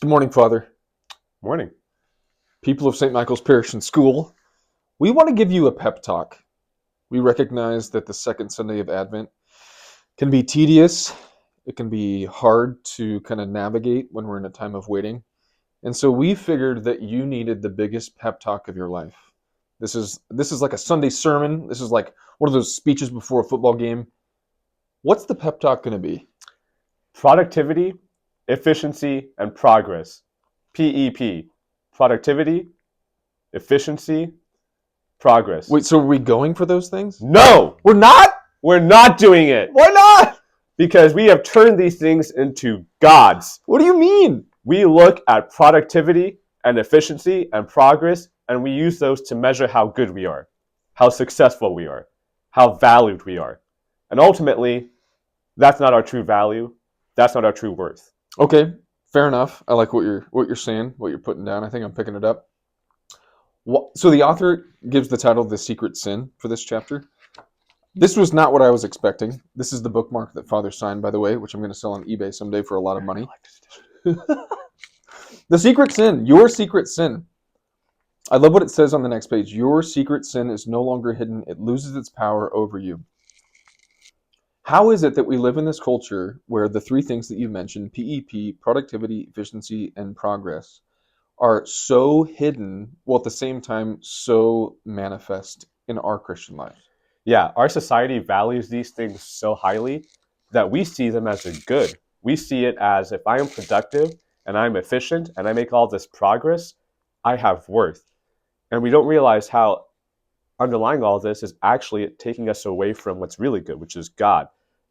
Good morning, Father. Morning. People of St. Michael's Parish and School, we want to give you a pep talk. We recognize that the second Sunday of Advent can be tedious. It can be hard to kind of navigate when we're in a time of waiting. And so we figured that you needed the biggest pep talk of your life. This is like a Sunday sermon. This is like one of those speeches before a football game. What's the pep talk going to be? Productivity, efficiency, and progress. PEP. Productivity, efficiency, progress. Wait, so are we going for those things? No! We're not? We're not doing it! Why not? Because we have turned these things into gods. What do you mean? We look at productivity and efficiency and progress, and we use those to measure how good we are, how successful we are, how valued we are. And ultimately, that's not our true value. That's not our true worth. Okay, fair enough. I like what you're saying, what you're putting down. I think I'm picking it up. So the author gives the title "The Secret Sin" for this chapter. This was not what I was expecting. This is the bookmark that Father signed, by the way, which I'm going to sell on eBay someday for a lot of money. The secret sin, your secret sin. I love what it says on the next page. Your secret sin is no longer hidden. It loses its power over you. How is it that we live in this culture where the three things that you mentioned, PEP, productivity, efficiency, and progress, are so hidden, while at the same time so manifest in our Christian life? Yeah, our society values these things so highly that we see them as a good. We see it as, if I am productive and I'm efficient and I make all this progress, I have worth. And we don't realize how underlying all this is actually taking us away from what's really good, which is God,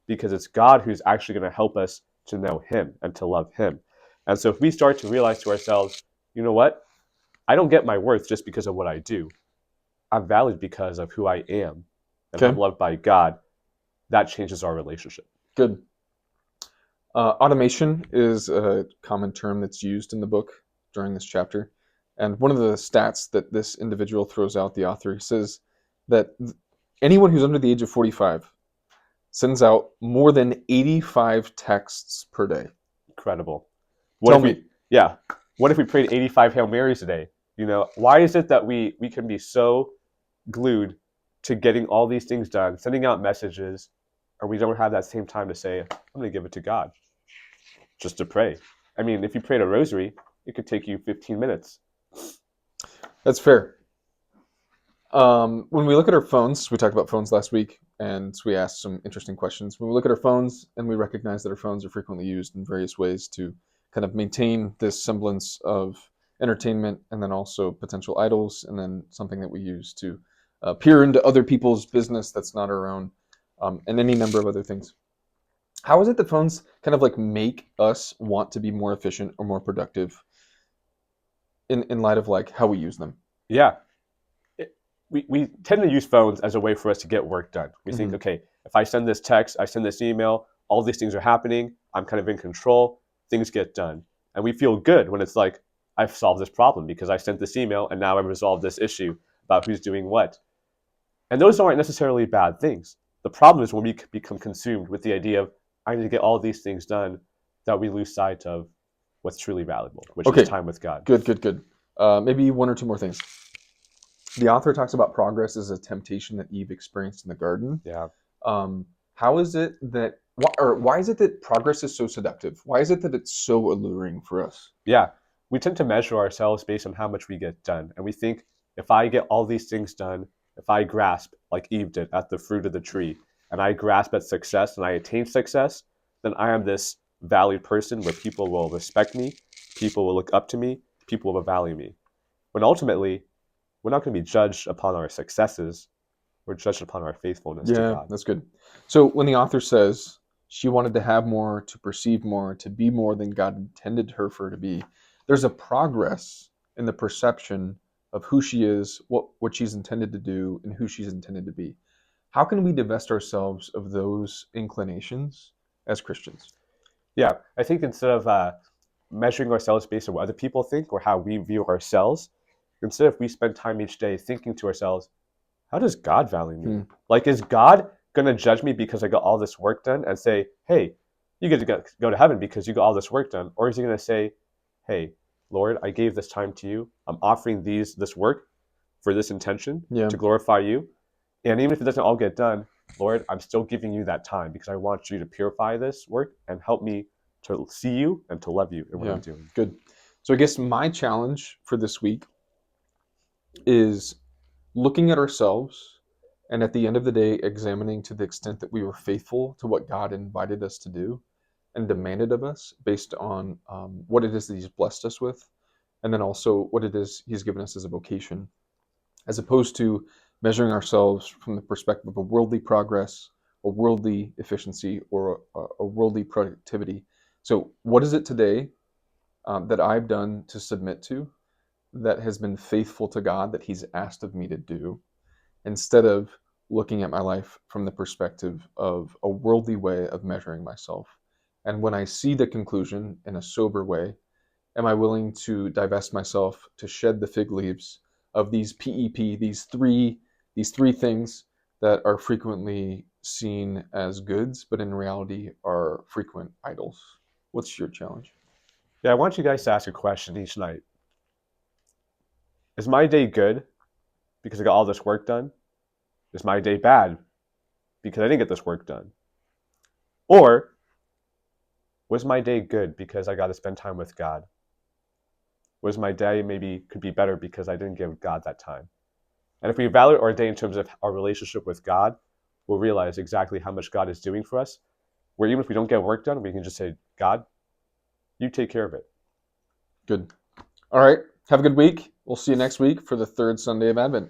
because it's God who's actually going to help us to know Him and to love Him. And so if we start to realize to ourselves, you know what? I don't get my worth just because of what I do. I'm valued because of who I am, and Okay. I'm loved by God. That changes our relationship. Good. Automation is a common term that's used in the book during this chapter. And one of the stats that this individual throws out, the author, says that anyone who's under the age of 45 sends out more than 85 texts per day. Incredible. Tell me. What if we prayed 85 Hail Marys a day? You know, why is it that we can be so glued to getting all these things done, sending out messages, and we don't have that same time to say, I'm going to give it to God, just to pray? I mean, if you prayed a rosary, it could take you 15 minutes. That's fair. When we look at our phones, we talked about phones last week, and we asked some interesting questions. When we look at our phones and we recognize that our phones are frequently used in various ways to kind of maintain this semblance of entertainment, and then also potential idols, and then something that we use to peer into other people's business that's not our own, and any number of other things. How is it that phones kind of like make us want to be more efficient or more productive in light of like how we use them? Yeah. We tend to use phones as a way for us to get work done. We think, okay, if I send this text, I send this email, all these things are happening, I'm kind of in control, things get done. And we feel good when it's like, I've solved this problem because I sent this email and now I've resolved this issue about who's doing what. And those aren't necessarily bad things. The problem is when we become consumed with the idea of, I need to get all these things done, that we lose sight of what's truly valuable, which is time with God. Good. Maybe one or two more things. The author talks about progress as a temptation that Eve experienced in the garden. Yeah. How is it that, why is it that progress is so seductive? Why is it that it's so alluring for us? Yeah. We tend to measure ourselves based on how much we get done. And we think, if I get all these things done, if I grasp, like Eve did, at the fruit of the tree, and I grasp at success and I attain success, then I am this valued person where people will respect me, people will look up to me, people will value me. When ultimately, we're not going to be judged upon our successes. We're judged upon our faithfulness to God. Yeah, that's good. So when the author says she wanted to have more, to perceive more, to be more than God intended her for to be, there's a progress in the perception of who she is, what she's intended to do, and who she's intended to be. How can we divest ourselves of those inclinations as Christians? Yeah, I think instead of measuring ourselves based on what other people think or how we view ourselves, instead of we spend time each day thinking to ourselves, how does God value me? Like, is God going to judge me because I got all this work done and say, hey, you get to go to heaven because you got all this work done? Or is he going to say, hey, Lord, I gave this time to you. I'm offering this work for this intention Yeah. to glorify you. And even if it doesn't all get done, Lord, I'm still giving you that time because I want you to purify this work and help me to see you and to love you in what Yeah. I'm doing. Good. So I guess my challenge for this week is looking at ourselves and at the end of the day, examining to the extent that we were faithful to what God invited us to do and demanded of us based on what it is that He's blessed us with, and then also what it is He's given us as a vocation, as opposed to measuring ourselves from the perspective of a worldly progress, a worldly efficiency, or a worldly productivity. So, what is it today that I've done to submit to that has been faithful to God that He's asked of me to do, instead of looking at my life from the perspective of a worldly way of measuring myself? And when I see the conclusion in a sober way, am I willing to divest myself to shed the fig leaves of these PEP, these three things that are frequently seen as goods, but in reality are frequent idols? What's your challenge? Yeah, I want you guys to ask a question each night. Is my day good because I got all this work done? Is my day bad because I didn't get this work done? Or was my day good because I got to spend time with God? Was my day maybe could be better because I didn't give God that time? And if we evaluate our day in terms of our relationship with God, we'll realize exactly how much God is doing for us. Where even if we don't get work done, we can just say, God, you take care of it. Good. All right. Have a good week. We'll see you next week for the third Sunday of Advent.